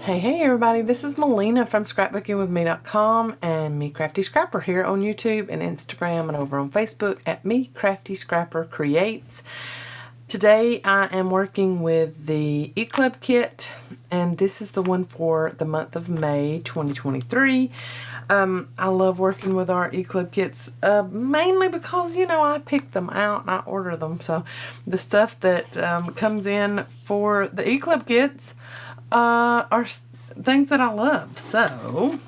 Hey everybody, this is Melina from scrapbookingwithme.com and Me Crafty Scrapper here on YouTube and Instagram and over on Facebook at Me Crafty Scrapper Creates. Today I am working with the E-Club kit, and this is the one for the month of May 2023. I love working with our E-Club kits, mainly because, you know, I pick them out and I order them. So the stuff that comes in for the E-Club kits are things that I love. So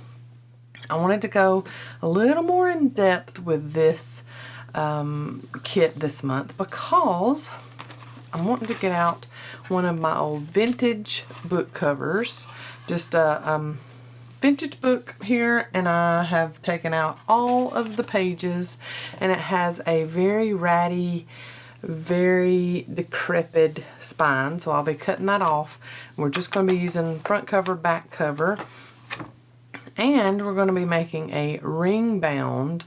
I wanted to go a little more in depth with this kit this month because I'm wanting to get out one of my old vintage book covers, just a vintage book here, and I have taken out all of the pages, and it has a very ratty, very decrepit spine, so I'll be cutting that off. We're just going to be using front cover, back cover, and we're going to be making a ring bound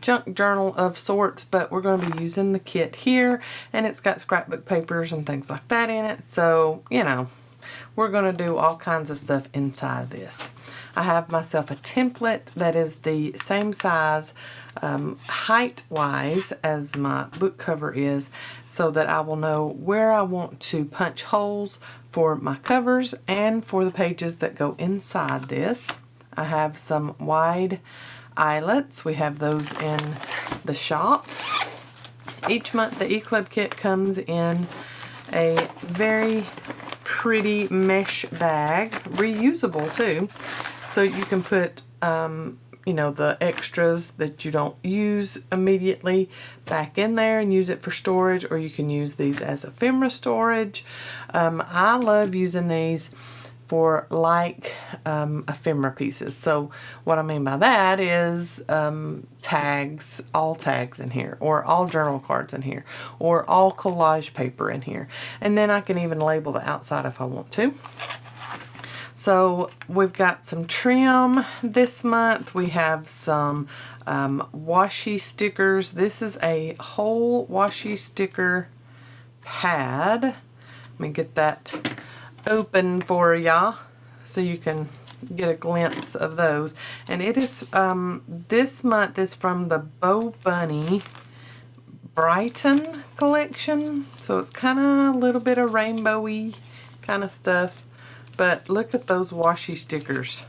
junk journal of sorts, but we're going to be using the kit here, and it's got scrapbook papers and things like that in it, so you know, we're going to do all kinds of stuff inside of this. I have myself a template that is the same size height wise as my book cover is, so that I will know where I want to punch holes for my covers and for the pages that go inside this. I have some wide eyelets. We have those in the shop. Each month the E-Club kit comes in a very pretty mesh bag, reusable too, so you can put you know, the extras that you don't use immediately back in there and use it for storage, or you can use these as ephemera storage. I love using these for like ephemera pieces. So what I mean by that is tags, all tags in here, or all journal cards in here, or all collage paper in here. And then I can even label the outside if I want to. So we've got some trim this month. We have some washi stickers. This is a whole washi sticker pad. Let me get that open for ya so you can get a glimpse of those. And it is this month is from the Bo Bunny Brighton collection, so it's kind of a little bit of rainbowy kind of stuff, but look at those washi stickers.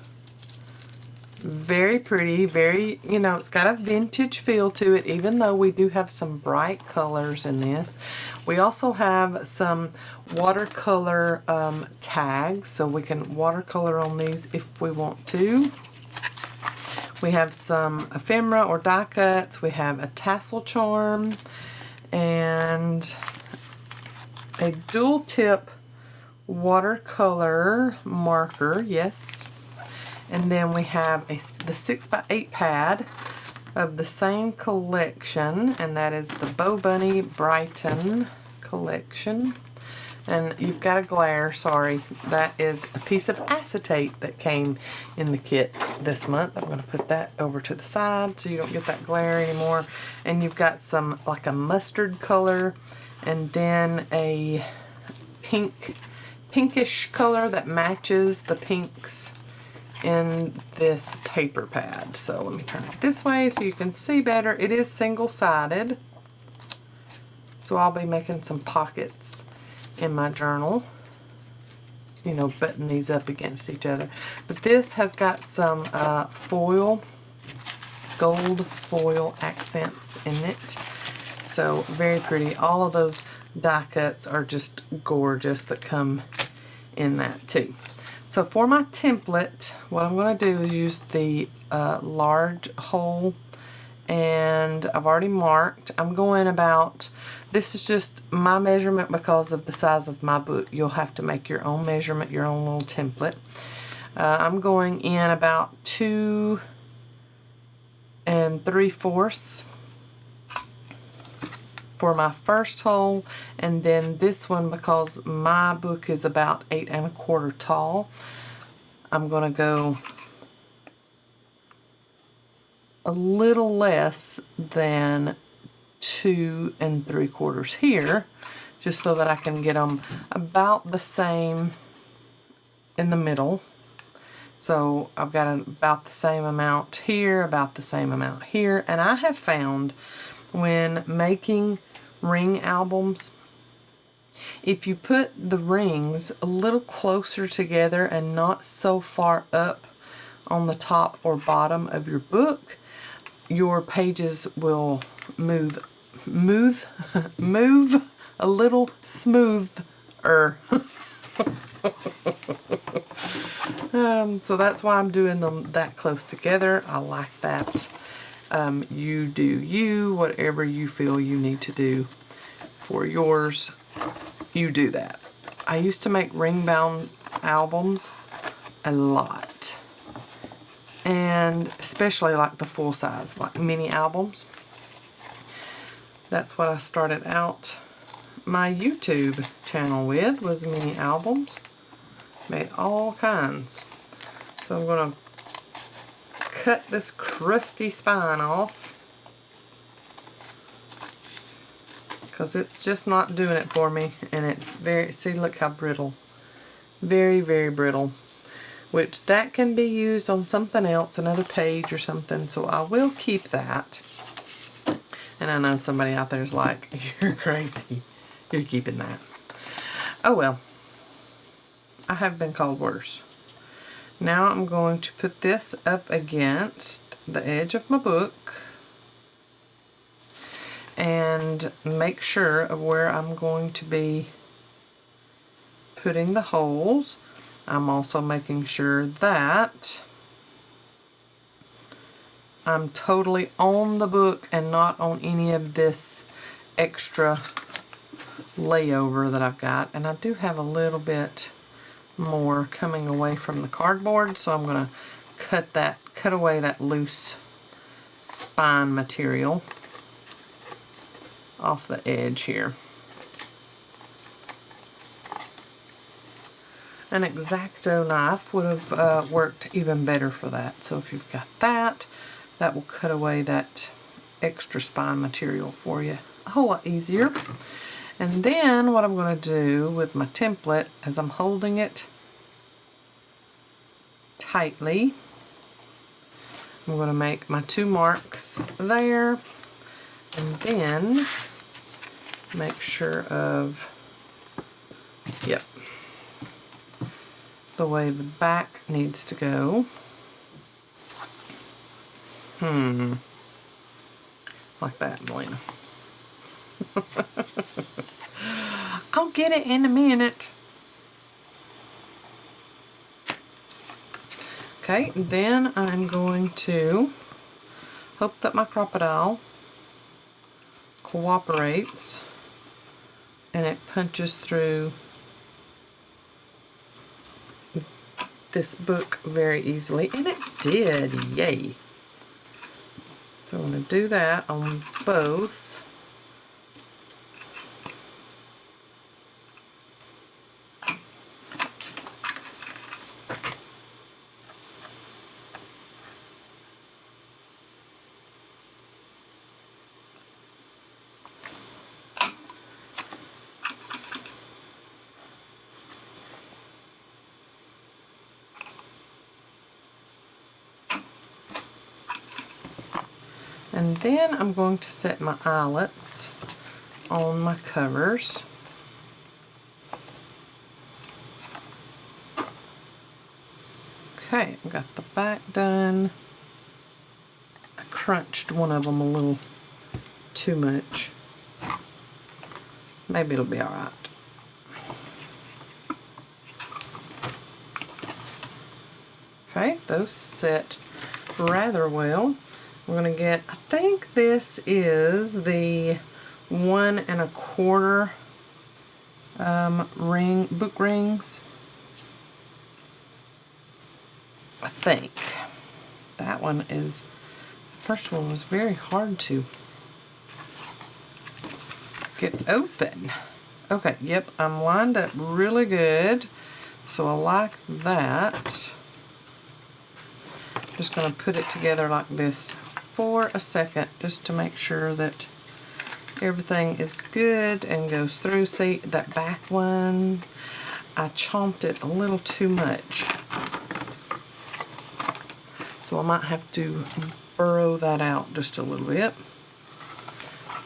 Very pretty, very, you know, it's got a vintage feel to it, even though we do have some bright colors in this. We also have some watercolor tags, so we can watercolor on these if we want to. We have some ephemera or die cuts. We have a tassel charm and a dual tip watercolor marker, yes. And then we have the 6x8 pad of the same collection, and that is the Bo Bunny Brighton collection. And you've got a glare, sorry, that is a piece of acetate that came in the kit this month. I'm going to put that over to the side so you don't get that glare anymore. And you've got some, like a mustard color, and then a pinkish color that matches the pinks in this paper pad. So let me turn it this way so you can see better. It is single-sided, so I'll be making some pockets in my journal, you know, button these up against each other. But this has got some foil, gold foil accents in it, so very pretty. All of those die cuts are just gorgeous that come in that too. So for my template, what I'm going to do is use the large hole, and I've already marked. I'm going about, this is just my measurement because of the size of my book. You'll have to make your own measurement, your own little template. I'm going in about 2 3/4 for my first hole, and then this one, because my book is about 8 1/4 tall, I'm going to go a little less than 2 3/4 here, just so that I can get them about the same in the middle. So I've got about the same amount here, about the same amount here. And I have found when making ring albums, if you put the rings a little closer together and not so far up on the top or bottom of your book, your pages will move a little smoother. So that's why I'm doing them that close together. I like that. You do you, whatever you feel you need to do for yours, you do that. I used to make ring bound albums a lot, and especially like the full size, like mini albums. That's what I started out my YouTube channel with, was mini albums. Made all kinds. So I'm going to cut this crusty spine off, because it's just not doing it for me, and it's very, see, look how brittle. Very, very brittle. Which that can be used on something else, another page or something, so I will keep that. And I know somebody out there is like, you're crazy, you're keeping that. Oh well, I have been called worse. Now I'm going to put this up against the edge of my book and make sure of where I'm going to be putting the holes. I'm also making sure that I'm totally on the book and not on any of this extra layover that I've got. And I do have a little bit more coming away from the cardboard, so I'm going to cut away that loose spine material off the edge here. An X-Acto knife would have worked even better for that. So if you've got that, that will cut away that extra spine material for you a whole lot easier. And then what I'm going to do with my template is I'm holding it tightly. I'm going to make my 2 marks there, and then make sure of, yep, the way the back needs to go. Like that, Melina. I'll get it in a minute. Okay, then I'm going to hope that my crocodile cooperates and it punches through this book very easily, and it did, yay. So I'm going to do that on both. And then I'm going to set my eyelets on my covers. Okay, I've got the back done. I crunched one of them a little too much. Maybe it'll be alright. Okay, those set rather well. We're going to get, I think this is the 1 1/4 book rings. I think. That one is, the first one was very hard to get open. Okay, yep, I'm lined up really good. So I like that. Just going to put it together like this for a second, just to make sure that everything is good and goes through. See, that back one, I chomped it a little too much. So I might have to burrow that out just a little bit.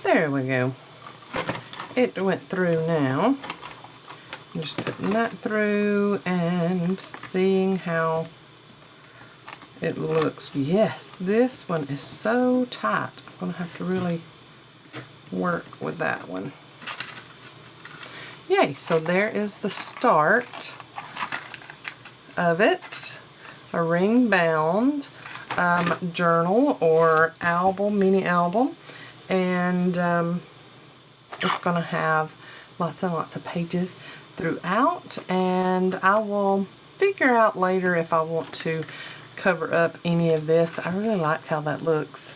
There we go. It went through now. I'm just putting that through and seeing how it looks. Yes, this one is so tight. I'm going to have to really work with that one. Yay, so there is the start of it. A ring bound journal or album, mini album. And it's going to have lots and lots of pages throughout. And I will figure out later if I want to cover up any of this. I really like how that looks.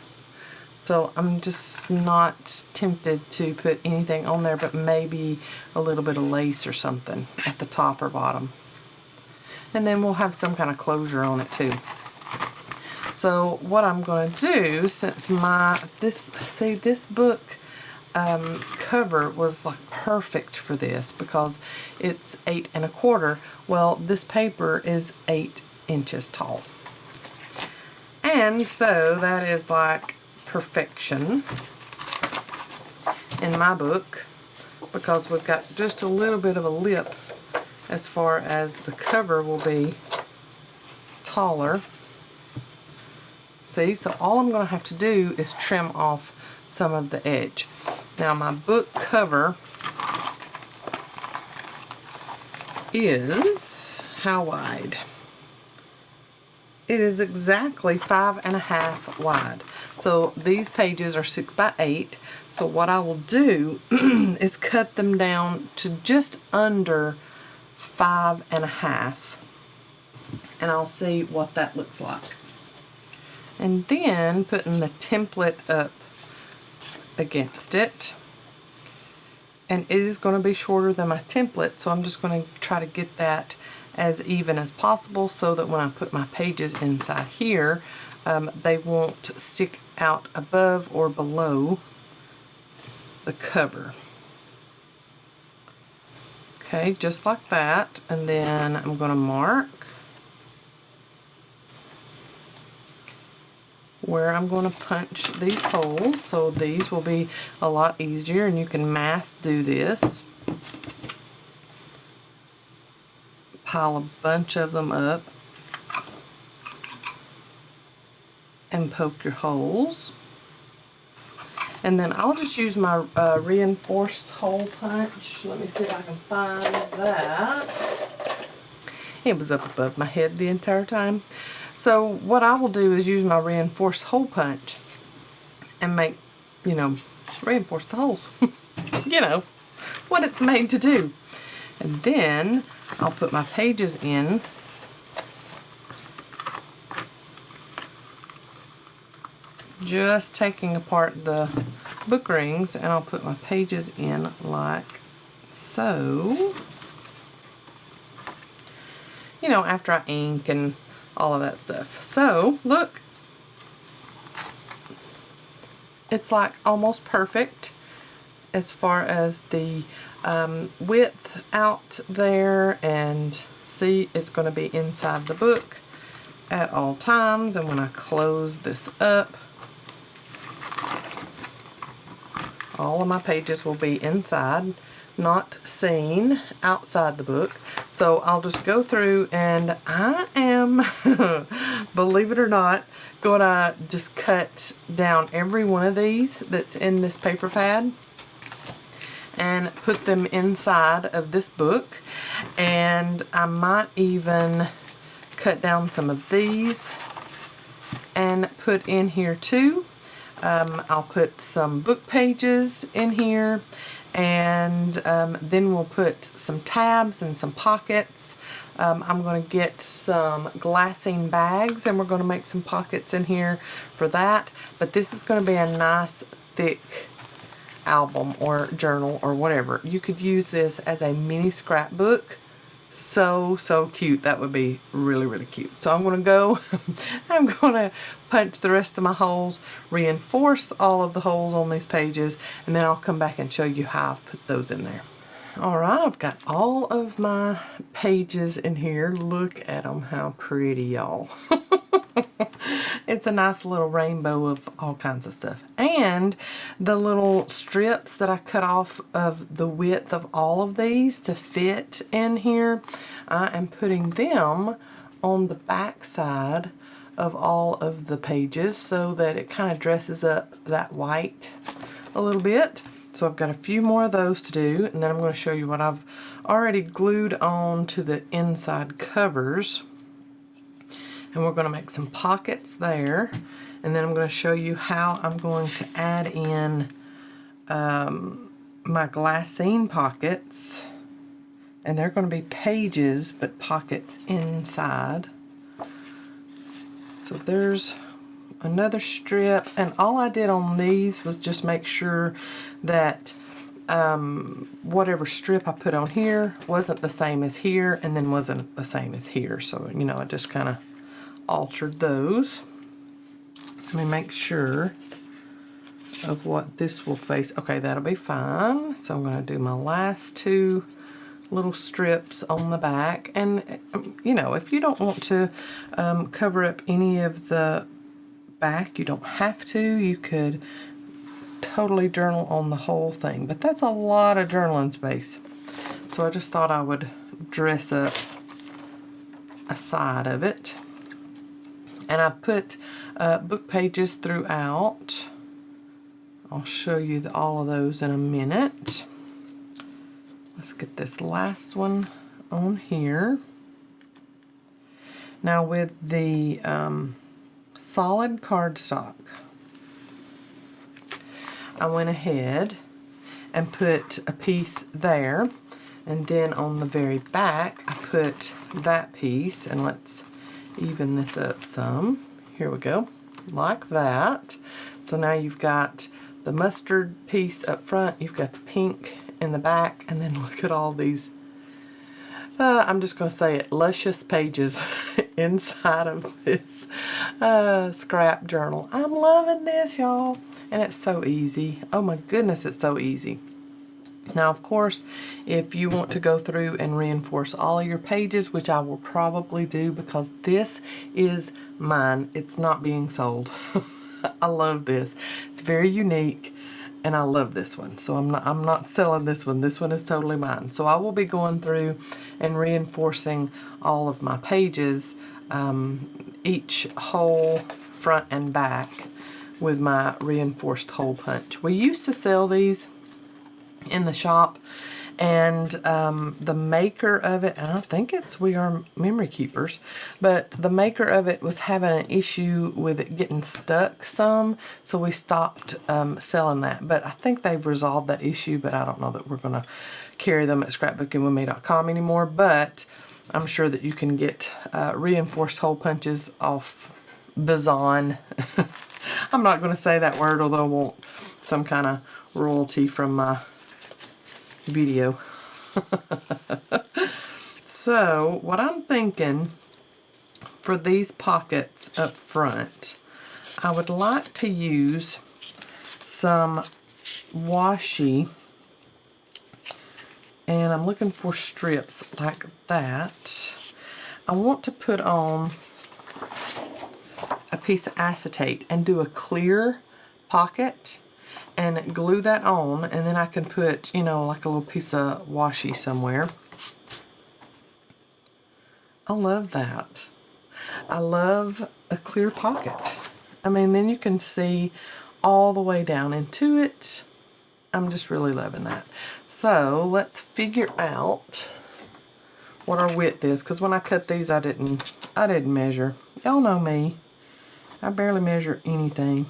So I'm just not tempted to put anything on there but maybe a little bit of lace or something at the top or bottom. And then we'll have some kind of closure on it too. So what I'm going to do, since this book cover was like perfect for this because it's 8 1/4. Well, this paper is 8 inches tall. And so that is like perfection in my book because we've got just a little bit of a lip as far as the cover will be taller. See, so all I'm going to have to do is trim off some of the edge. Now my book cover is how wide? It is exactly 5 1/2 wide. So these pages are 6 by 8. So what I will do is cut them down to just under 5 1/2. And I'll see what that looks like. And then putting the template up against it. And it is going to be shorter than my template, so I'm just going to try to get that as even as possible so that when I put my pages inside here, they won't stick out above or below the cover. Okay, just like that. And then I'm going to mark where I'm going to punch these holes, so these will be a lot easier, and you can mass do this. Pile a bunch of them up and poke your holes. And then I'll just use my reinforced hole punch. Let me see if I can find that. It was up above my head the entire time. So what I will do is use my reinforced hole punch and make, reinforce the holes. What it's made to do. And then I'll put my pages in. Just taking apart the book rings, and I'll put my pages in like so. After I ink and all of that stuff. So, look. It's like almost perfect as far as the width out there, and see, it's going to be inside the book at all times. And when I close this up, all of my pages will be inside, not seen outside the book. So I'll just go through, and I am, believe it or not, going to just cut down every one of these that's in this paper pad and put them inside of this book. And I might even cut down some of these and put in here too. I'll put some book pages in here, and then we'll put some tabs and some pockets. I'm going to get some glassine bags, and we're going to make some pockets in here for that. But this is going to be a nice thick album or journal or whatever. You could use this as a mini scrapbook. So cute. That would be really, really cute. So I'm going to go, I'm going to punch the rest of my holes, reinforce all of the holes on these pages, and then I'll come back and show you how I've put those in there. All right, I've got all of my pages in here. Look at them, how pretty, y'all. It's a nice little rainbow of all kinds of stuff. And the little strips that I cut off of the width of all of these to fit in here, I am putting them on the back side of all of the pages so that it kind of dresses up that white a little bit. So I've got a few more of those to do, and then I'm going to show you what I've already glued on to the inside covers. And we're going to make some pockets there, and then I'm going to show you how I'm going to add in my glassine pockets, and they're going to be pages but pockets inside. So there's another strip, and all I did on these was just make sure that whatever strip I put on here wasn't the same as here, and then wasn't the same as here. So, you know, I just kind of altered those. Let me make sure of what this will face. Okay, that'll be fine. So I'm going to do my last two little strips on the back. And, you know, if you don't want to cover up any of the back, you don't have to. You could totally journal on the whole thing, but that's a lot of journaling space. So I just thought I would dress up a side of it. And I put book pages throughout. I'll show you all of those in a minute. Let's get this last one on here. Now with the solid cardstock, I went ahead and put a piece there, and then on the very back I put that piece, and let's even this up some. Here we go, like that. So now you've got the mustard piece up front, you've got the pink in the back, and then look at all these, I'm just going to say it, luscious pages inside of this scrap journal. I'm loving this, y'all, and it's so easy. Oh my goodness, it's so easy. Now, of course, if you want to go through and reinforce all of your pages, which I will probably do because this is mine, it's not being sold. I love this. It's very unique, and I love this one. So I'm not selling this one. This one is totally mine. So I will be going through and reinforcing all of my pages, each hole front and back, with my reinforced hole punch. We used to sell these in the shop, and the maker of it, and I think it's We Are Memory Keepers, but the maker of it was having an issue with it getting stuck some, so we stopped selling that. But I think they've resolved that issue, but I don't know that we're going to carry them at scrapbookingwithme.com anymore. But I'm sure that you can get reinforced hole punches off Avon. I'm not going to say that word, although I want some kind of royalty from my video. So what I'm thinking for these pockets up front, I would like to use some washi, and I'm looking for strips like that. I want to put on a piece of acetate and do a clear pocket and glue that on, and then I can put, you know, like a little piece of washi somewhere. I love that. I love a clear pocket. I mean, then you can see all the way down into it. I'm just really loving that. So let's figure out what our width is, because when I cut these, I didn't measure. Y'all know me. I barely measure anything.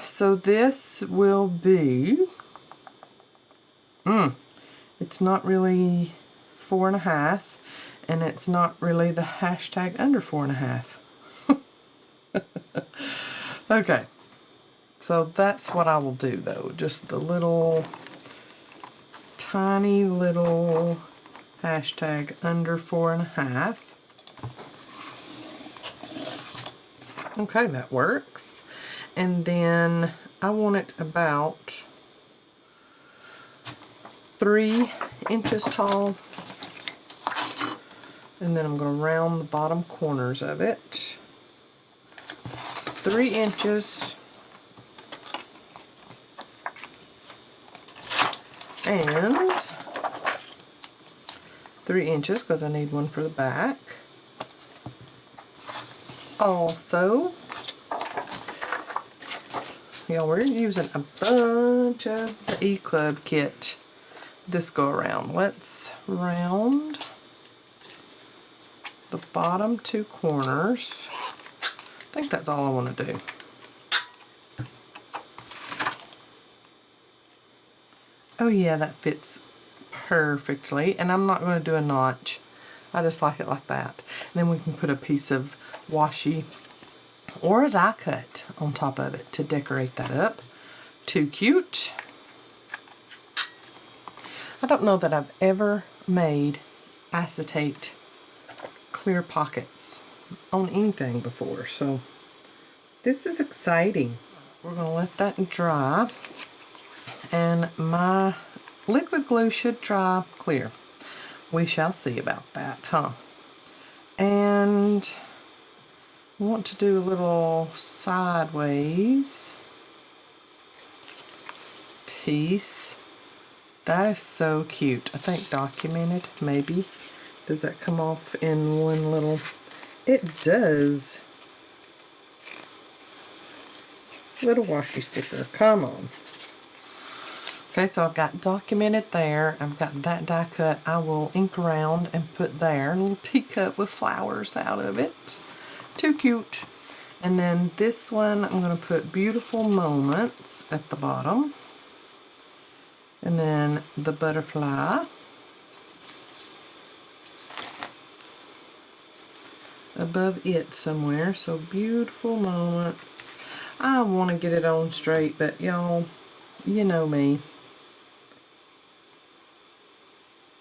So this will be, it's not really 4.5, and it's not really the hashtag under 4.5. Okay, so that's what I will do though, just the little, tiny little hashtag under 4.5. Okay, that works. And then I want it about 3 inches tall. And then I'm going to round the bottom corners of it. 3 inches. And 3 inches because I need one for the back. Also, y'all, we're using a bunch of the E-Club kit this go around. Let's round the bottom 2 corners. I think that's all I want to do. Oh yeah, that fits perfectly, and I'm not going to do a notch. I just like it like that. And then we can put a piece of washi or a die cut on top of it to decorate that up. Too cute. I don't know that I've ever made acetate clear pockets on anything before, so this is exciting. We're going to let that dry, and my liquid glue should dry clear. We shall see about that, huh? And I want to do a little sideways piece. That is so cute. I think documented, maybe. Does that come off in one little... It does. Little washi sticker, come on. Okay, so I've got documented there. I've got that die cut. I will ink around and put there. A little teacup with flowers out of it. Too cute. And then this one, I'm going to put Beautiful Moments at the bottom. And then the butterfly. Above it somewhere. So Beautiful Moments. I want to get it on straight, but y'all, you know me.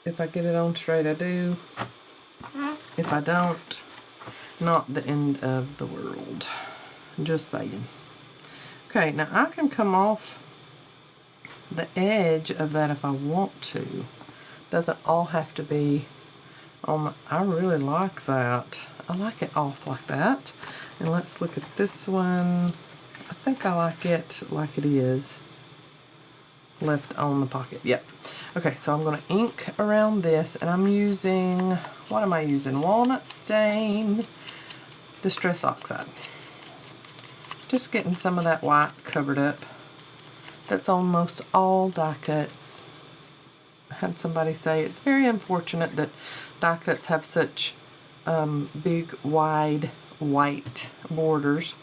If I get it on straight, I do. If I don't, not the end of the world. Just saying. Okay, now I can come off the edge of that if I want to. Doesn't all have to be on the... I really like that. I like it off like that. And let's look at this one. I think I like it like it is. Left on the pocket. Yep. Okay, so I'm going to ink around this, and I'm using, what am I using? Walnut Stain Distress Oxide. Just getting some of that white covered up. That's on most all die cuts. I had somebody say it's very unfortunate that die cuts have such big, wide, white borders.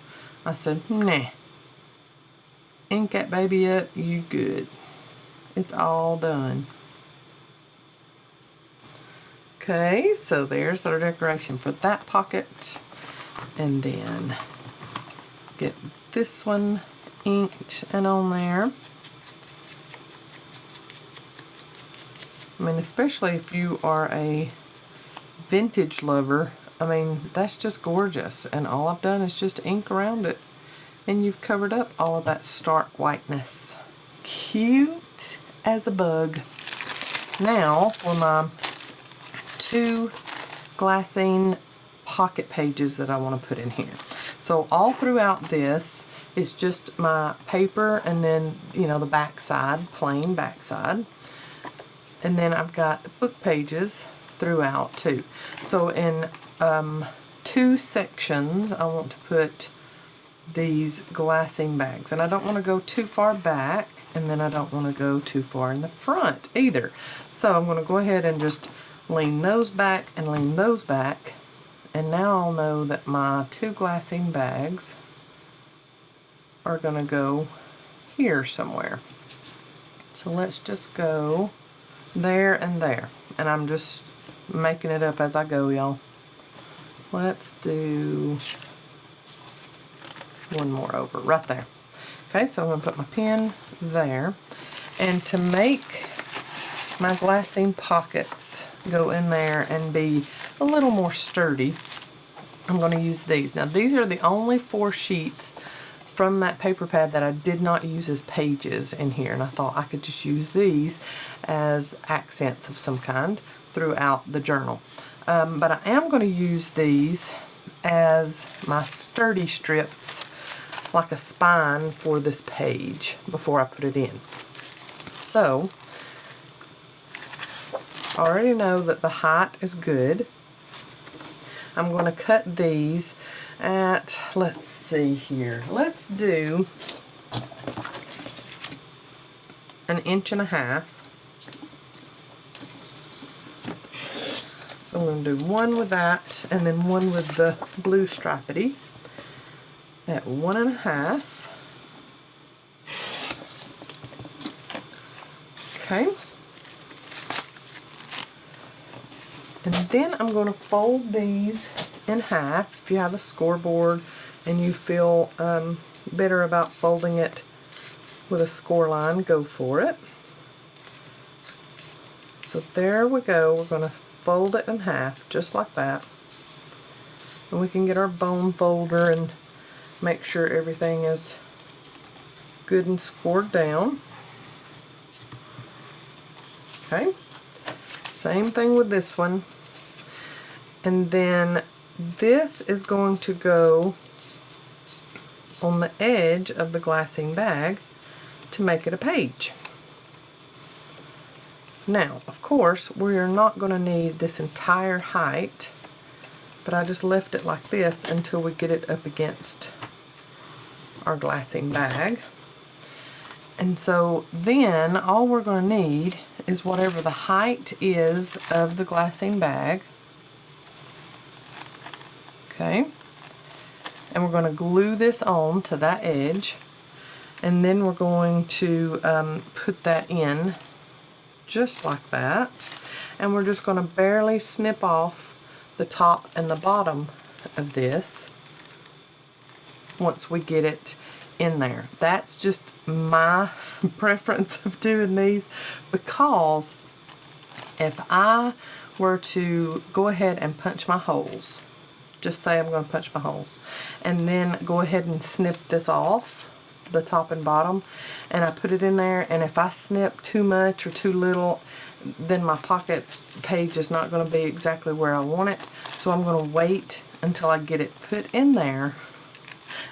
I said, nah. Ink that baby up, you good. It's all done. Okay, so there's our decoration for that pocket. And then get this one inked and on there. I mean, especially if you are a vintage lover, I mean, that's just gorgeous. And all I've done is just ink around it. And you've covered up all of that stark whiteness. Cute as a bug. Now for my 2 glassine pocket pages that I want to put in here. So all throughout this is just my paper, and then, you know, the back side, plain back side. And then I've got book pages throughout too. So in 2 sections I want to put these glassine bags, and I don't want to go too far back, and then I don't want to go too far in the front either. So I'm going to go ahead and just lean those back and lean those back, and now I'll know that my 2 glassine bags are going to go here somewhere. So let's just go there and there, and I'm just making it up as I go, y'all. Let's do one more over right there. Okay, so I'm going to put my pen there, and to make my glassine pockets go in there and be a little more sturdy, I'm going to use these. Now these are the only 4 sheets from that paper pad that I did not use as pages in here, and I thought I could just use these as accents of some kind throughout the journal. But I am going to use these as my sturdy strips, like a spine for this page before I put it in. So, I already know that the height is good. I'm going to cut these at, let's see here, let's do 1.5 inches. So I'm going to do one with that, and then one with the blue stripedy at 1.5. Okay. And then I'm going to fold these in half. If you have a scoreboard and you feel better about folding it with a score line, go for it. So there we go. We're going to fold it in half, just like that. And we can get our bone folder and make sure everything is good and scored down. Okay. Same thing with this one. And then this is going to go on the edge of the glassine bag to make it a page. Now, of course, we are not going to need this entire height, but I just left it like this until we get it up against our glassine bag. And so then all we're going to need is whatever the height is of the glassine bag. Okay. And we're going to glue this on to that edge. And then we're going to put that in just like that. And we're just going to barely snip off the top and the bottom of this once we get it in there. That's just my preference of doing these, because if I were to go ahead and punch my holes, just say I'm going to punch my holes, and then go ahead and snip this off, the top and bottom, and I put it in there, and if I snip too much or too little, then my pocket page is not going to be exactly where I want it. So I'm going to wait until I get it put in there,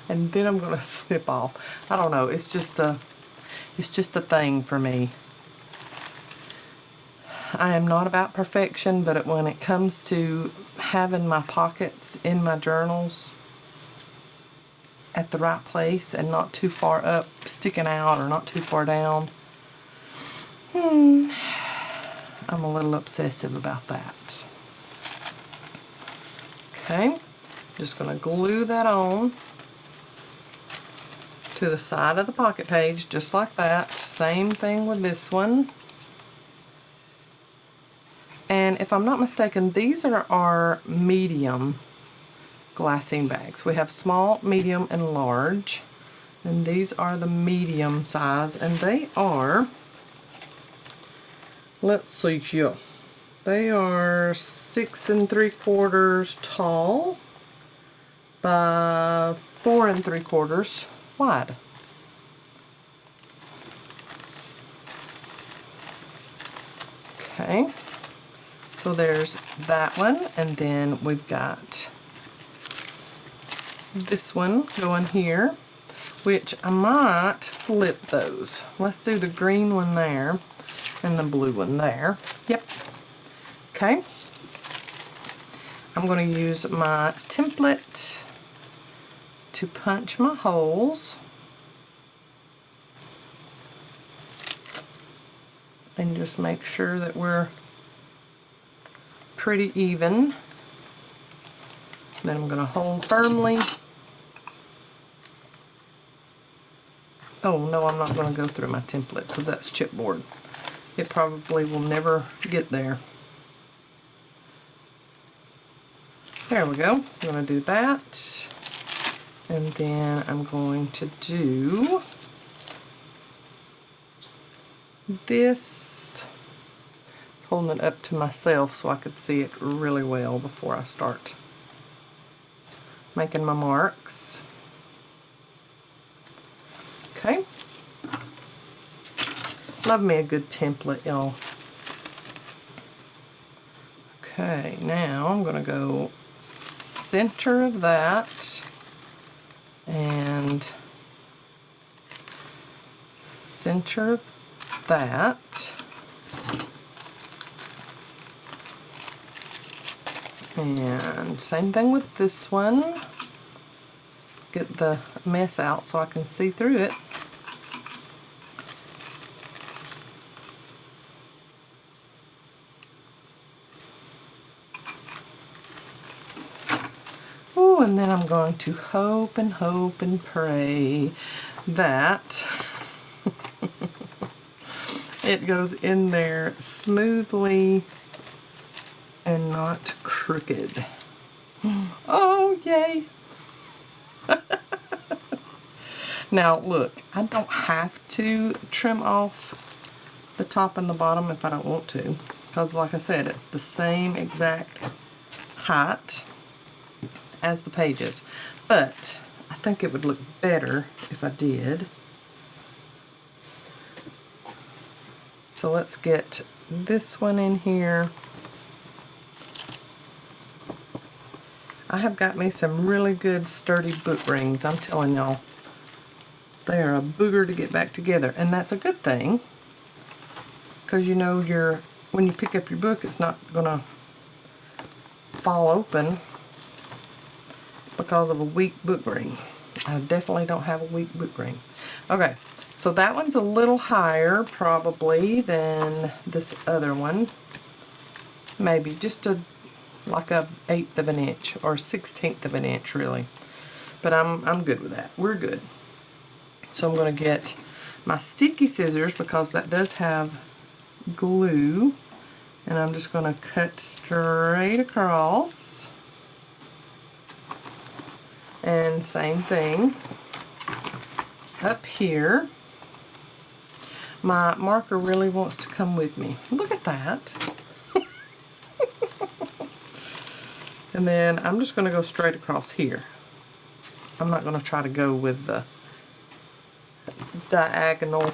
and then I'm going to snip off. I don't know, it's just a thing for me. I am not about perfection, but when it comes to having my pockets in my journals at the right place and not too far up, sticking out, or not too far down, I'm a little obsessive about that. Okay, just going to glue that on to the side of the pocket page, just like that. Same thing with this one. And if I'm not mistaken, these are our medium glassine bags. We have small, medium, and large. And these are the medium size, and they are, let's see here, they are 6 3/4 tall by 4 3/4 wide. Okay, so there's that one, and then we've got this one going here, which I might flip those. Let's do the green one there and the blue one there. Yep. Okay. I'm going to use my template to punch my holes. And just make sure that we're pretty even. Then I'm going to hold firmly. Oh no, I'm not going to go through my template because that's chipboard. It probably will never get there. There we go. I'm going to do that. And then I'm going to do this, holding it up to myself so I could see it really well before I start making my marks. Love me a good template, y'all. Okay, now I'm going to go center of that and center of that. And same thing with this one. Get the mess out so I can see through it. Oh, and then I'm going to hope and pray that it goes in there smoothly and not crooked. Oh, yay! Now, look, I don't have to trim off the top and the bottom if I don't want to, because like I said, it's the same exact height as the pages. But I think it would look better if I did. So let's get this one in here. I have got me some really good sturdy book rings. I'm telling y'all, they are a booger to get back together, and that's a good thing, because you know when you pick up your book, it's not gonna fall open because of a weak book ring. I definitely don't have a weak book ring. Okay, so that one's a little higher probably than this other one. Maybe just like a 1/8 of an inch or 1/16 of an inch really. But I'm good with that. We're good. So I'm going to get my sticky scissors, because that does have glue, and I'm just going to cut straight across. And same thing up here. My marker really wants to come with me. Look at that. And then I'm just going to go straight across here. I'm not going to try to go with the diagonal.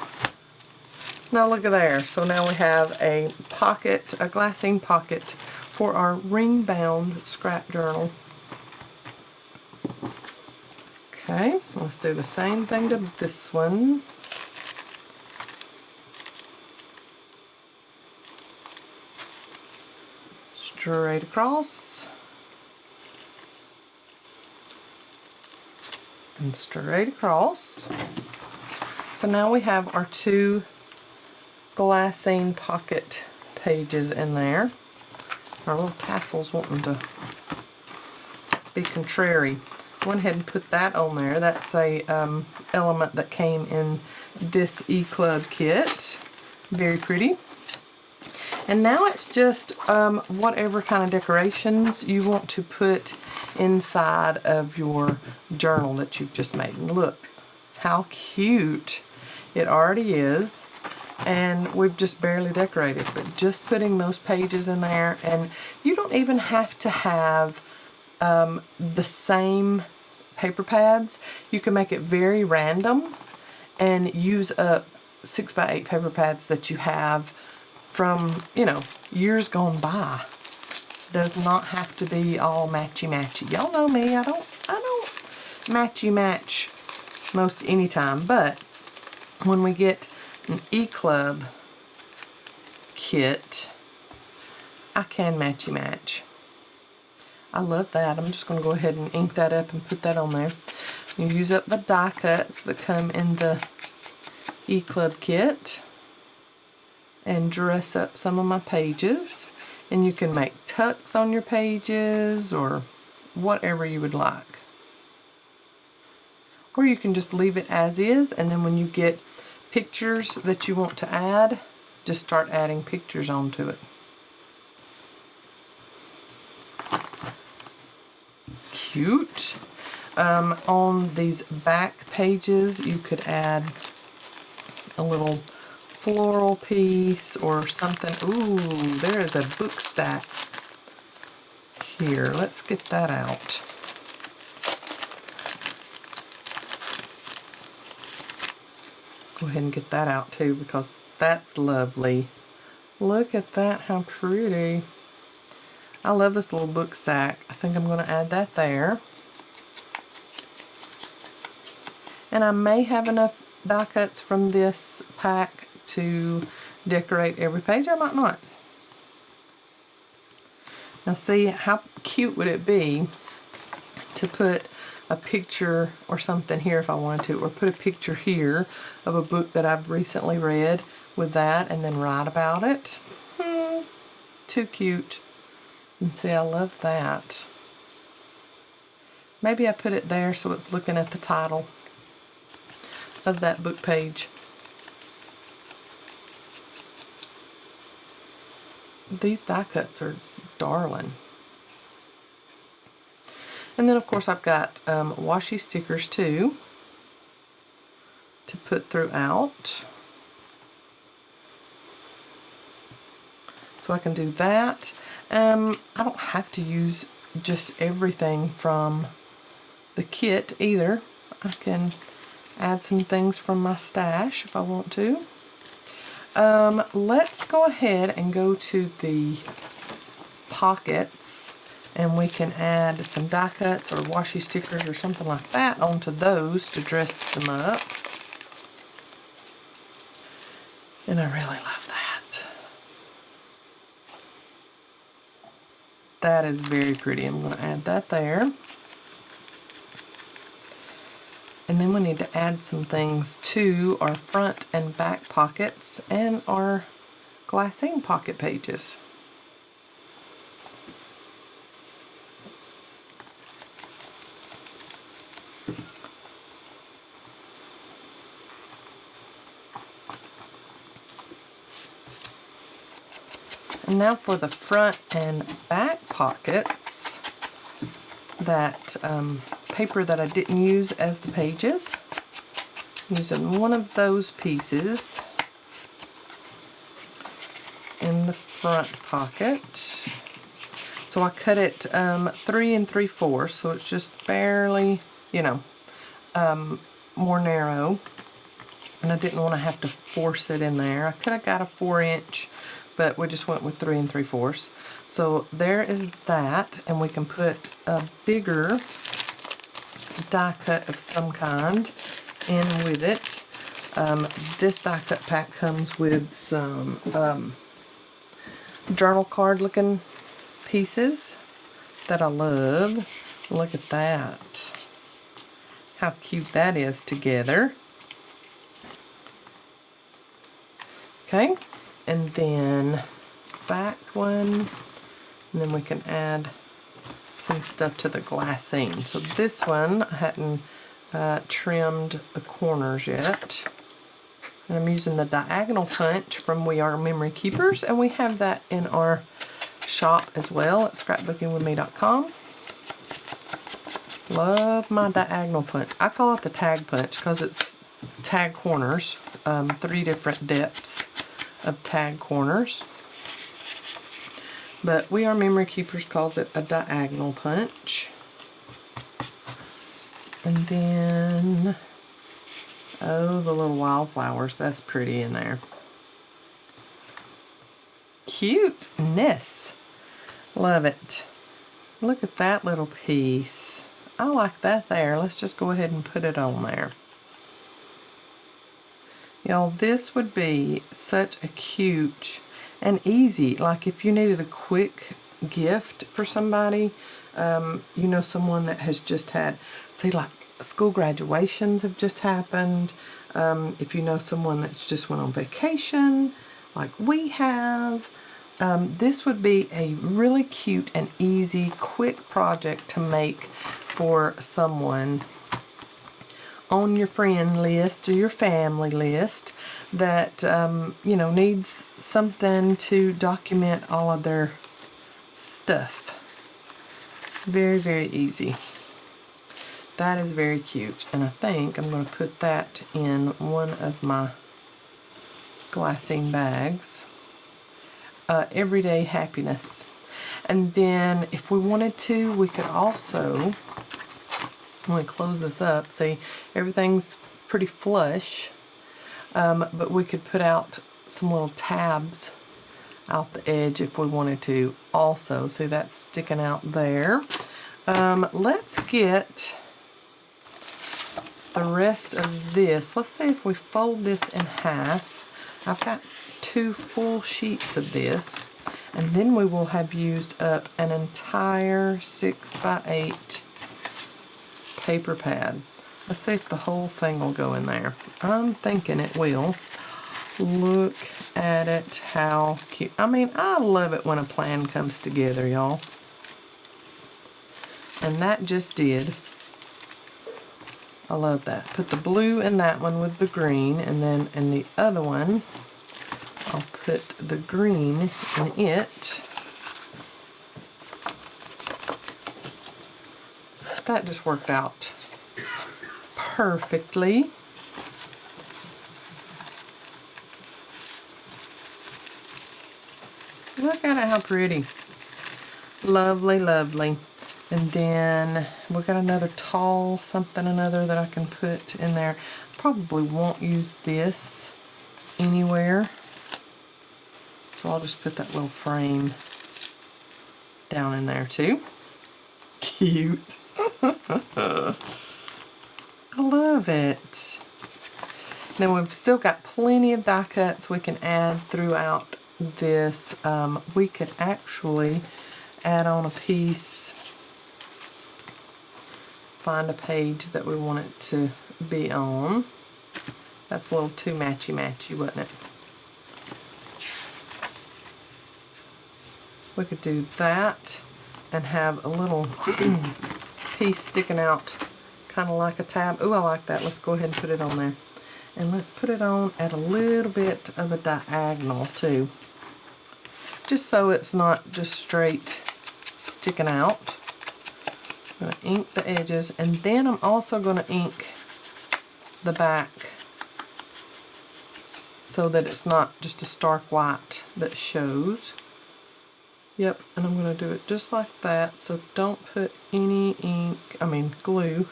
Now look at there. So now we have a pocket, a glassine pocket for our ring bound scrap journal. Okay, let's do the same thing to this one. Straight across. And straight across. So now we have our 2 glassine pocket pages in there. Our little tassels wanting to be contrary. Went ahead and put that on there. That's a element that came in this E-Club kit. Very pretty. And now it's just whatever kind of decorations you want to put inside of your journal that you've just made. And look how cute it already is. And we've just barely decorated, but just putting those pages in there, and you don't even have to have the same paper pads. You can make it very random and use up 6x8 paper pads that you have from, you know, years gone by. Does not have to be all matchy-matchy. Y'all know me, I don't matchy-match most any time, but when we get an E-Club kit, I can matchy-match. I love that. I'm just going to go ahead and ink that up and put that on there. You use up the die cuts that come in the E-Club kit and dress up some of my pages. And you can make tucks on your pages or whatever you would like. Or you can just leave it as is, and then when you get pictures that you want to add, just start adding pictures onto it. Cute. On these back pages, you could add a little floral piece or something. Ooh, there is a book stack here. Let's get that out. Go ahead and get that out too, because That's lovely. Look at that, how pretty. I love this little book stack. I think I'm going to add that there. And I may have enough die cuts from this pack to decorate every page. I might not. Now see, how cute would it be to put a picture or something here if I wanted to, or put a picture here of a book that I've recently read with that and then write about it. Too cute. And see, I love that. Maybe I put it there so it's looking at the title of that book page. These die cuts are darling. And then of course I've got washi stickers too to put throughout. So I can do that. I don't have to use just everything from the kit either. I can add some things from my stash if I want to. Let's go ahead and go to the pockets, and we can add some die cuts or washi stickers or something like that onto those to dress them up. And I really love that. That is very pretty. I'm going to add that there. And then we need to add some things to our front and back pockets and our glassine pocket pages. And now for the front and back pockets, that paper that I didn't use as the pages, I'm using one of those pieces in the front pocket. So I cut it 3 3/4, so it's just barely, you know, more narrow. And I didn't want to have to force it in there. I could have got a 4-inch, but we just went with 3 3/4. So there is that, and we can put a bigger die cut of some kind in with it. This die cut pack comes with some journal card looking pieces that I love. Look at that. How cute that is together. Okay, and then back one, and then we can add some stuff to the glassine. So this one, I hadn't trimmed the corners yet. And I'm using the diagonal punch from We Are Memory Keepers, and we have that in our shop as well at scrapbookingwithme.com. Love my diagonal punch. I call it the tag punch because it's tag corners, 3 different depths of tag corners. But We Are Memory Keepers calls it a diagonal punch. And then, oh, the little wildflowers, that's pretty in there. Cuteness. Love it. Look at that little piece. I like that there. Let's just go ahead and put it on there. Y'all, this would be such a cute and easy, like if you needed a quick gift for somebody, you know, someone that has just had, say like school graduations have just happened, if you know someone that's just went on vacation, like we have, this would be a really cute and easy, quick project to make for someone on your friend list or your family list that, you know, needs something to document all of their stuff. Very, very easy. That is very cute. And I think I'm going to put that in one of my glassine bags. Everyday happiness. And then if we wanted to, we could also, when we close this up, see everything's pretty flush, but we could put out some little tabs out the edge if we wanted to also. See, that's sticking out there. Let's get the rest of this. Let's see if we fold this in half. I've got 2 full sheets of this, and then we will have used up an entire 6x8 paper pad. Let's see if the whole thing will go in there. I'm thinking it will. Look at it, how cute. I mean, I love it when a plan comes together, y'all. And that just did. I love that. Put the blue in that one with the green, and then in the other one, I'll put the green in it. That just worked out perfectly. Look at it, how pretty. Lovely, lovely. And then we've got another tall something another that I can put in there. Probably won't use this anywhere. So I'll just put that little frame down in there too. Cute. I love it. Then we've still got plenty of die cuts we can add throughout this. We could actually add on a piece, find a page that we want it to be on. That's a little too matchy-matchy, wasn't it? We could do that and have a little piece sticking out kind of like a tab. Ooh, I like that. Let's go ahead and put it on there. And let's put it on at a little bit of a diagonal too. Just so it's not just straight sticking out. I'm going to ink the edges, and then I'm also going to ink the back so that it's not just a stark white that shows. Yep, and I'm going to do it just like that, so don't put any glue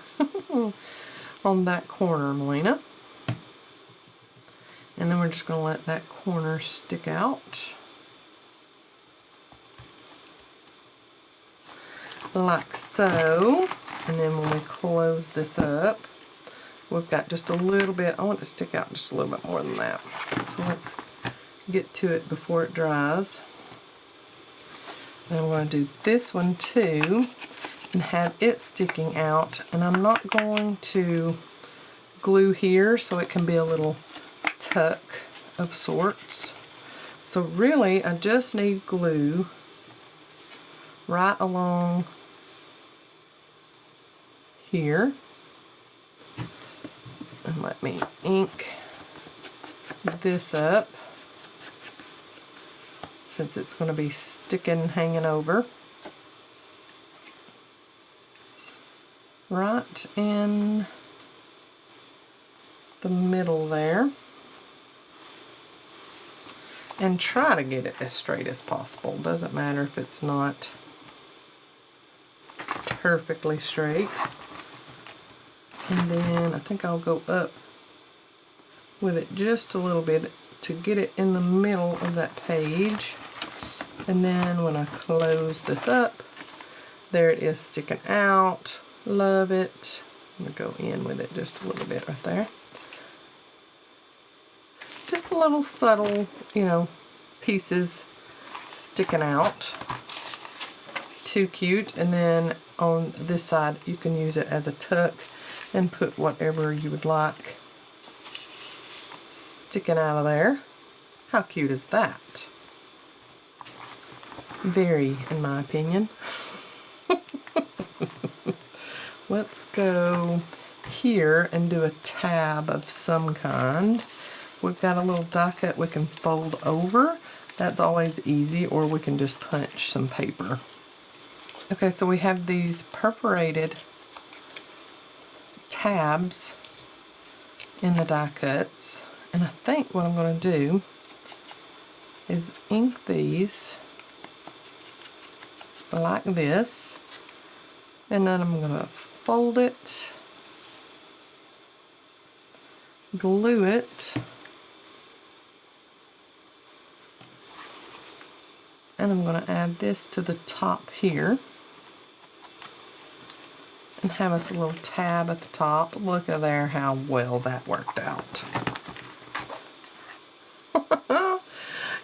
on that corner, Melina. And then we're just going to let that corner stick out. Like so. And then when we close this up, we've got just a little bit. I want it to stick out just a little bit more than that. So let's get to it before it dries. And we're going to do this one too and have it sticking out. And I'm not going to glue here, so it can be a little tuck of sorts. So really, I just need glue right along here. And let me ink this up, since it's going to be sticking, hanging over. Right in the middle there. And try to get it as straight as possible. Doesn't matter if it's not perfectly straight. And then I think I'll go up with it just a little bit to get it in the middle of that page. And then when I close this up, there it is sticking out. Love it. I'm going to go in with it just a little bit right there. Just a little subtle, pieces sticking out. Too cute. And then on this side, you can use it as a tuck and put whatever you would like sticking out of there. How cute is that? Very, in my opinion. Let's go here and do a tab of some kind. We've got a little die cut we can fold over. That's always easy, or we can just punch some paper. Okay, so we have these perforated tabs in the die cuts, and I think what I'm going to do is ink these like this, and then I'm going to fold it, glue it, And I'm going to add this to the top here. And have us a little tab at the top. Look at there how well that worked out.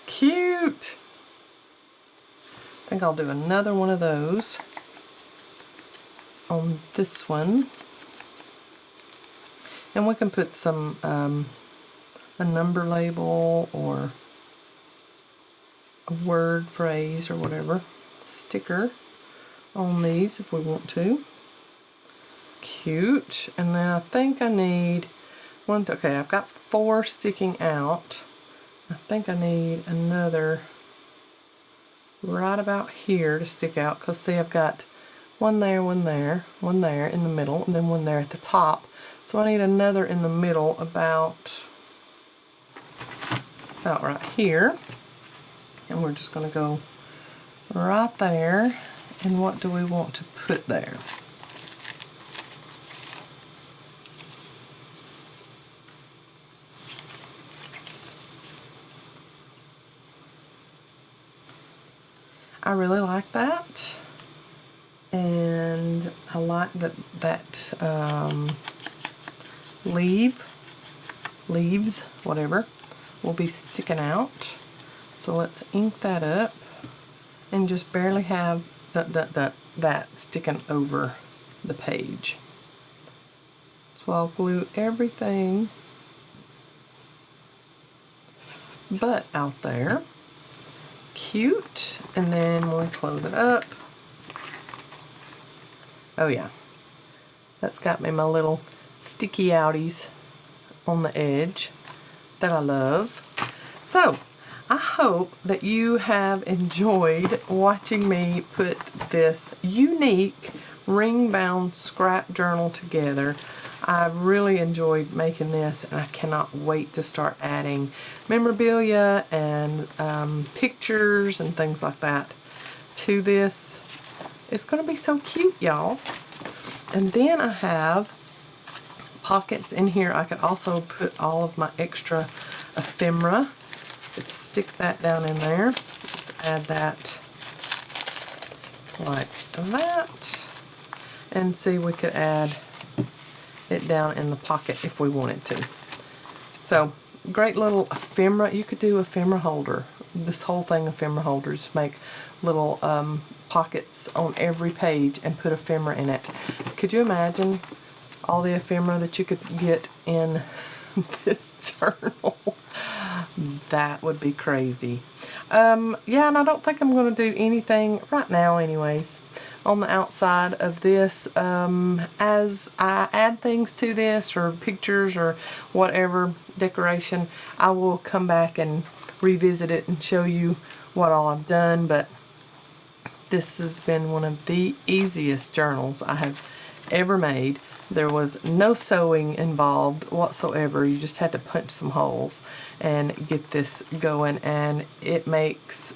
Cute! I think I'll do another one of those on this one. And we can put some, a number label or a word phrase or whatever sticker on these if we want to. Cute. And then I think I need one. Okay, I've got 4 sticking out. I think I need another right about here to stick out, because see, I've got one there, one there, one there in the middle, and then one there at the top. So I need another in the middle about right here. And we're just going to go right there. And what do we want to put there? I really like that, and I like that leaves, whatever, will be sticking out. So let's ink that up and just barely have that sticking over the page. So I'll glue everything but out there. Cute. And then when we close it up, oh yeah, that's got me my little sticky outies on the edge that I love. So I hope that you have enjoyed watching me put this unique ring-bound scrap journal together. I really enjoyed making this, and I cannot wait to start adding memorabilia and pictures and things like that to this. It's going to be so cute, y'all. And then I have pockets in here. I could also put all of my extra ephemera. Let's stick that down in there. Let's add that like that. And see, we could add it down in the pocket if we wanted to. So, great little ephemera. You could do ephemera holder. This whole thing ephemera holders. Make little pockets on every page and put ephemera in it. Could you imagine all the ephemera that you could get in this journal? That would be crazy. Yeah, and I don't think I'm going to do anything right now anyways on the outside of this. As I add things to this, or pictures or whatever decoration, I will come back and revisit it and show you what all I've done. But this has been one of the easiest journals I have ever made. There was no sewing involved whatsoever. You just had to punch some holes and get this going, and it makes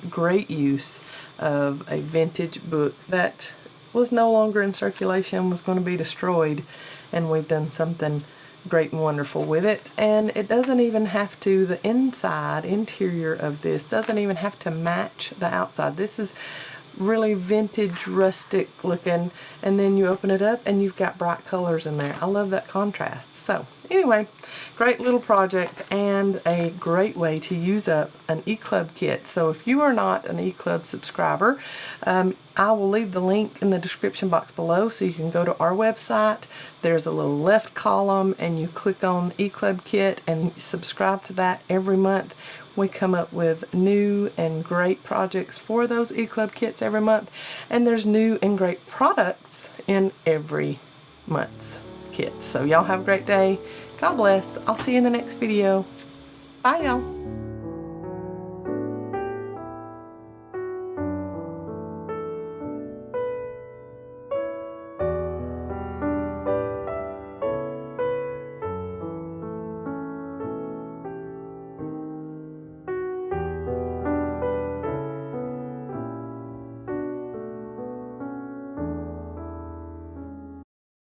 great use of a vintage book that was no longer in circulation, was going to be destroyed, and we've done something great and wonderful with it. And it doesn't even have to, the interior of this doesn't even have to match the outside. This is really vintage, rustic looking, and then you open it up and you've got bright colors in there. I love that contrast. So anyway, great little project and a great way to use up an eClub kit. So if you are not an eClub subscriber, I will leave the link in the description box below so you can go to our website. There's a little left column and you click on eClub kit and subscribe to that every month. We come up with new and great projects for those eClub kits every month, and there's new and great products in every month's kit. So y'all have a great day. God bless. I'll see you in the next video. Bye, y'all.